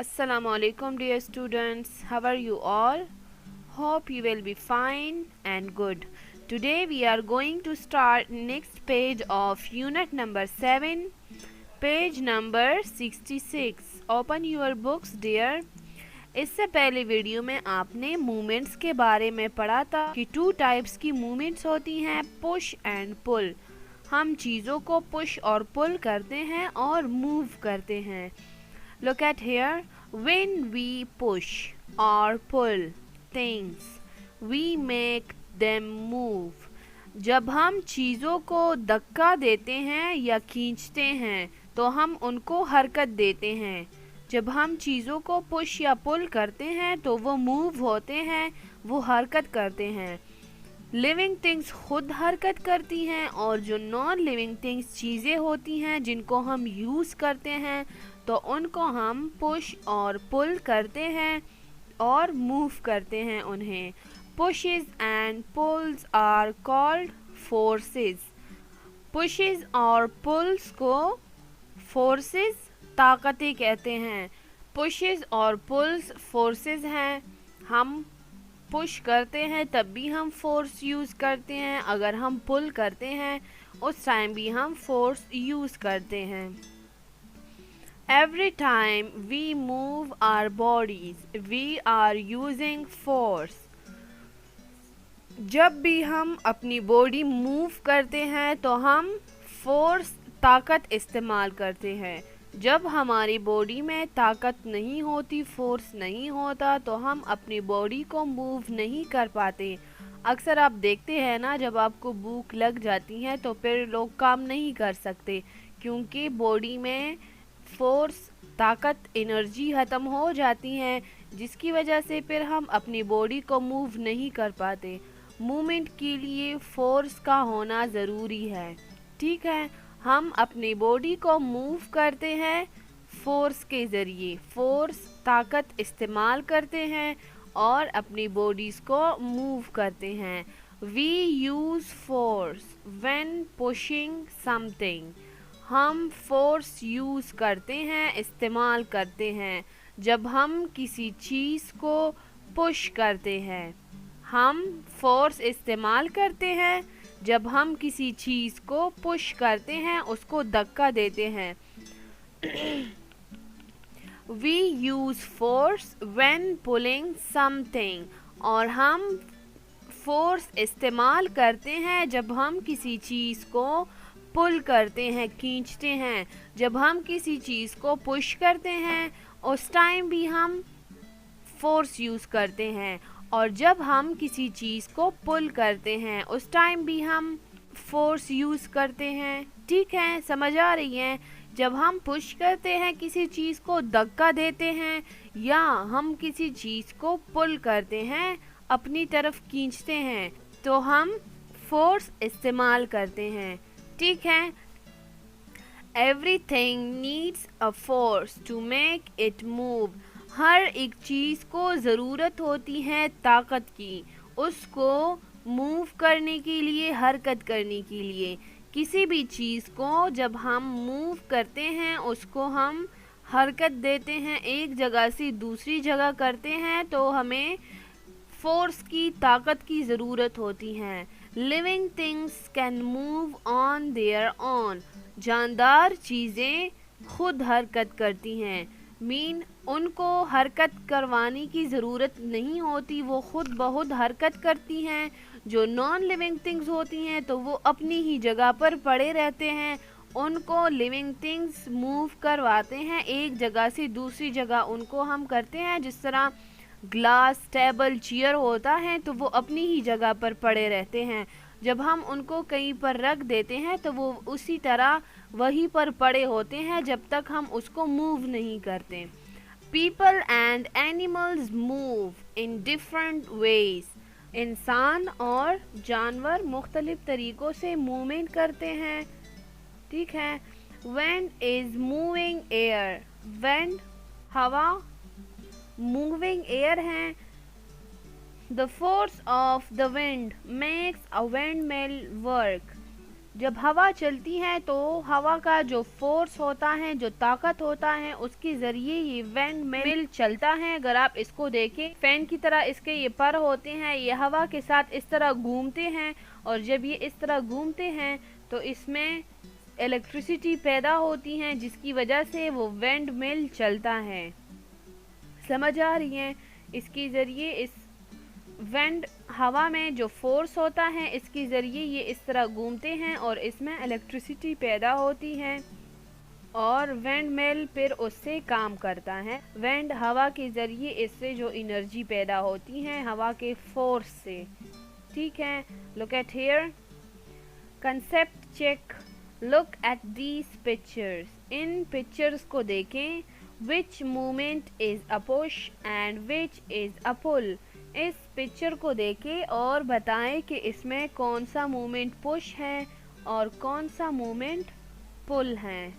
Assalamu alaikum dear students, how are you all? Hope you will be fine and good. Today we are going to start next page of unit number 7, page number 66. Open your books dear. इससे पहले video में आपने movements के बारे में पढ़ा था कि 2 टाइप्स की मूवमेंट्स होती हैं, पुश एंड पुल। हम चीज़ों को पुश और पुल करते हैं और मूव करते हैं। Look at here. When we push or pull things, we make them move. जब हम चीज़ों को धक्का देते हैं या खींचते हैं तो हम उनको हरकत देते हैं। जब हम चीज़ों को पुश या पुल करते हैं तो वो मूव होते हैं, वो हरकत करते हैं। लिविंग थिंग्स खुद हरकत करती हैं और जो नॉन लिविंग थिंग्स चीज़ें होती हैं जिनको हम यूज़ करते हैं तो उनको हम पुश और पुल करते हैं और मूव करते हैं उन्हें। Pushes and pulls are called forces. Pushes और पुल्स को फोर्सेस ताकतें कहते हैं। पुशेस और पुल्स फोर्सेस हैं। हम पुश करते हैं तब भी हम फोर्स यूज़ करते हैं, अगर हम पुल करते हैं उस टाइम भी हम फोर्स यूज़ करते हैं। Every time we move our bodies, we are using force. जब भी हम अपनी बॉडी मूव करते हैं तो हम फोर्स ताकत इस्तेमाल करते हैं। जब हमारी बॉडी में ताकत नहीं होती, फोर्स नहीं होता तो हम अपनी बॉडी को मूव नहीं कर पाते। अक्सर आप देखते हैं ना, जब आपको भूख लग जाती है तो फिर लोग काम नहीं कर सकते क्योंकि बॉडी में फोर्स ताकत एनर्जी ख़त्म हो जाती है, जिसकी वजह से फिर हम अपनी बॉडी को मूव नहीं कर पाते। मूवमेंट के लिए फोर्स का होना ज़रूरी है। ठीक है, हम अपनी बॉडी को मूव करते हैं फोर्स के ज़रिए। फोर्स ताकत इस्तेमाल करते हैं और अपनी बॉडीज़ को मूव करते हैं। We use force when pushing something. हम फोर्स यूज़ करते हैं, इस्तेमाल करते हैं जब हम किसी चीज़ को पुश करते हैं। हम फोर्स इस्तेमाल करते हैं जब हम किसी चीज़ को पुश करते हैं, उसको धक्का देते हैं। We use force when pulling something. और हम फोर्स इस्तेमाल करते हैं जब हम किसी चीज़ को पुल करते हैं, खींचते हैं। जब हम किसी चीज़ को पुश करते हैं उस टाइम भी हम फोर्स यूज़ करते हैं, और जब हम किसी चीज़ को पुल करते हैं उस टाइम भी हम फोर्स यूज़ करते हैं। ठीक है, समझ आ रही है? जब हम पुश करते हैं, किसी चीज़ को धक्का देते हैं, या हम किसी चीज़ को पुल करते हैं, अपनी तरफ खींचते हैं, तो हम फोर्स इस्तेमाल करते हैं। ठीक है, everything needs a force to make it move. हर एक चीज़ को ज़रूरत होती है ताकत की, उसको मूव करने के लिए, हरकत करने के लिए। किसी भी चीज़ को जब हम मूव करते हैं, उसको हम हरकत देते हैं, एक जगह से दूसरी जगह करते हैं, तो हमें फोर्स की, ताकत की ज़रूरत होती है। Living things can move on their own. जानदार चीज़ें खुद हरकत करती हैं। उनको हरकत करवाने की ज़रूरत नहीं होती, वो खुद बहुत हरकत करती हैं। जो नॉन लिविंग थिंग्स होती हैं तो वो अपनी ही जगह पर पड़े रहते हैं। उनको लिविंग थिंग्स मूव करवाते हैं, एक जगह से दूसरी जगह उनको हम करते हैं। जिस तरह ग्लास, टेबल, चेयर होता है तो वो अपनी ही जगह पर पड़े रहते हैं। जब हम उनको कहीं पर रख देते हैं तो वो उसी तरह वहीं पर पड़े होते हैं जब तक हम उसको मूव नहीं करते। People and animals move in different ways. इंसान और जानवर मुख्तलिफ तरीक़ों से मूवमेंट करते हैं। ठीक है, wind is moving air. Wind हवा, मूविंग एयर हैं। The force of the wind makes a windmill work. जब हवा चलती है तो हवा का जो फोर्स होता है, जो ताकत होता है, उसके ज़रिए ये विंड मिल चलता है। अगर आप इसको देखें, फैन की तरह इसके ये पर होते हैं, ये हवा के साथ इस तरह घूमते हैं, और जब ये इस तरह घूमते हैं तो इसमें इलेक्ट्रिसिटी पैदा होती है, जिसकी वजह से वो विंड मिल चलता है। समझ आ रही है? इसके ज़रिए इस विंड हवा में जो फोर्स होता है, इसके ज़रिए ये इस तरह घूमते हैं और इसमें इलेक्ट्रिसिटी पैदा होती है, और विंड मिल फिर उससे काम करता है। विंड हवा के ज़रिए इससे जो एनर्जी पैदा होती है हवा के फोर्स से। ठीक है, look at here, concept check, look at these pictures. इन पिक्चर्स को देखें। Which movement is a push and which is a pull. इस पिक्चर को देखें और बताएं कि इसमें कौन सा मूवमेंट पुश है और कौन सा मूवमेंट पुल है।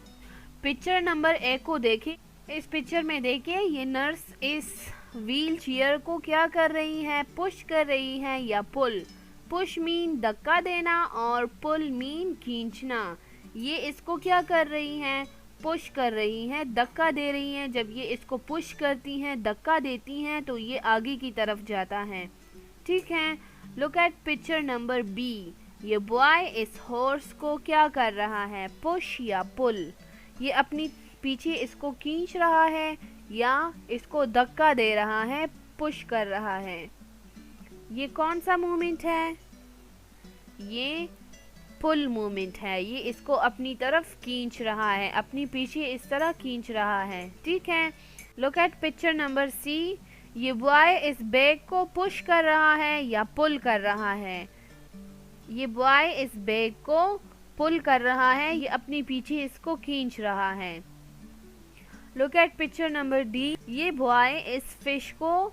पिक्चर नंबर 1 को देखें। इस पिक्चर में देखिए, ये नर्स इस व्हील चेयर को क्या कर रही है, पुश कर रही है या पुल। पुश मीन धक्का देना और पुल मीन खींचना। ये इसको क्या कर रही हैं, पुश कर रही हैं, धक्का दे रही हैं। जब ये इसको पुश करती हैं, धक्का देती हैं, तो ये आगे की तरफ जाता है। ठीक है, look at picture number B. ये बॉय इस हॉर्स को क्या कर रहा है, पुश या पुल। ये अपनी पीछे इसको खींच रहा है या इसको धक्का दे रहा है, पुश कर रहा है। ये कौन सा मूवमेंट है, ये पुल मूवमेंट है। ये इसको अपनी तरफ खींच रहा है, अपनी पीछे इस तरह खींच रहा है। ठीक है, look at picture number C. ये बॉय इस बैग को पुश कर रहा है या पुल कर रहा है। ये बॉय इस बैग को पुल कर रहा है, ये अपनी पीछे इसको खींच रहा है। Look at picture number D. ये बॉय इस फिश को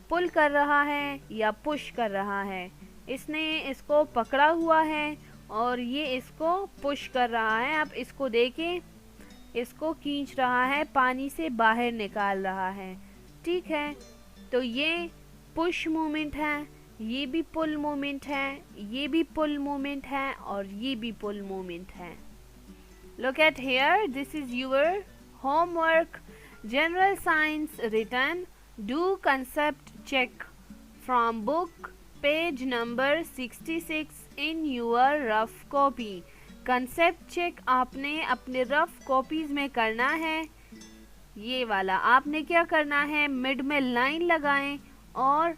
पुल कर रहा है या पुश कर रहा है। इसने इसको पकड़ा हुआ है और ये इसको पुश कर रहा है। आप इसको देखें, इसको खींच रहा है, पानी से बाहर निकाल रहा है। ठीक है, तो ये पुश मूवमेंट है, ये भी पुल मूवमेंट है, ये भी पुल मूवमेंट है और ये भी पुल मूवमेंट है। Look at here, this is your homework, general science return. Do concept check from book page number 66 in your rough copy. Concept check आपने अपने रफ कॉपीज में करना है। ये वाला आपने क्या करना है, मिड में लाइन लगाएं और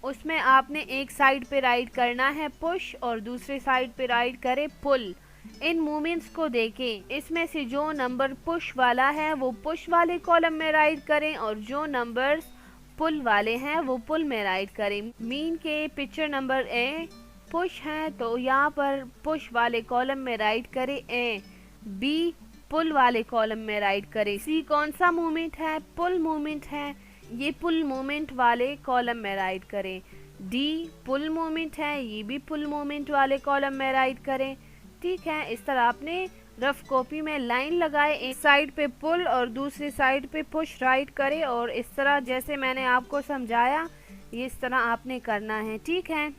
उसमें आपने एक साइड पे राइट करना है पुश और दूसरे साइड पे राइट करें पुल। इन मूवमेंट्स को देखें, इसमें से जो नंबर पुश वाला है वो पुश वाले कॉलम में राइट करें और जो नंबर्स पुल वाले हैं वो पुल में राइट करें। मीन के पिक्चर नंबर ए पुश है तो यहाँ पर पुश वाले कॉलम में राइट करें ए, बी पुल वाले कॉलम में राइट करें। सी कौन सा मूवमेंट है, पुल मूवमेंट है, ये पुल मूवमेंट वाले कॉलम में राइट करें। डी पुल मूवमेंट है, ये भी पुल मूवमेंट वाले कॉलम में राइट करें। ठीक है, इस तरह आपने रफ कॉपी में लाइन लगाए, एक साइड पे पुल और दूसरी साइड पे पुश राइट करें और इस तरह जैसे मैंने आपको समझाया ये इस तरह आपने करना है। ठीक है,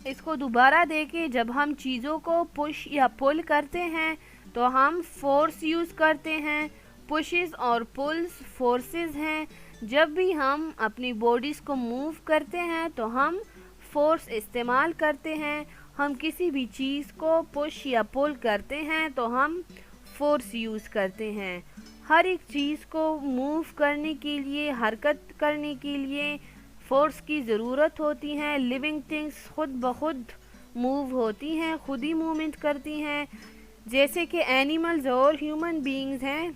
इसको दोबारा देखें। जब हम चीज़ों को पुश या पुल करते हैं तो हम फोर्स यूज़ करते हैं। पुशेस और पुल्स फोर्सेस हैं। जब भी हम अपनी बॉडीज़ को मूव करते हैं तो हम फोर्स इस्तेमाल करते हैं। हम किसी भी चीज़ को पुश या पुल करते हैं तो हम फोर्स यूज़ करते हैं। हर एक चीज़ को मूव करने के लिए, हरकत करने के लिए फोर्स की ज़रूरत होती है। लिविंग थिंग्स खुद ब खुद मूव होती हैं, खुद ही मूवमेंट करती हैं। जैसे कि एनिमल्स और ह्यूमन बीइंग्स हैं,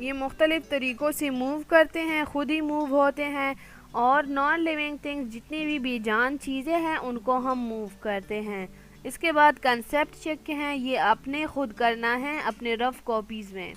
ये मुख्तलिफ़ तरीक़ों से मूव करते हैं, खुद ही मूव होते हैं। और नॉन लिविंग थिंग्स जितनी भी बेजान चीज़ें हैं उनको हम मूव करते हैं। इसके बाद कंसेप्ट चेक हैं, ये आपने खुद करना है अपने रफ कॉपीज़ में।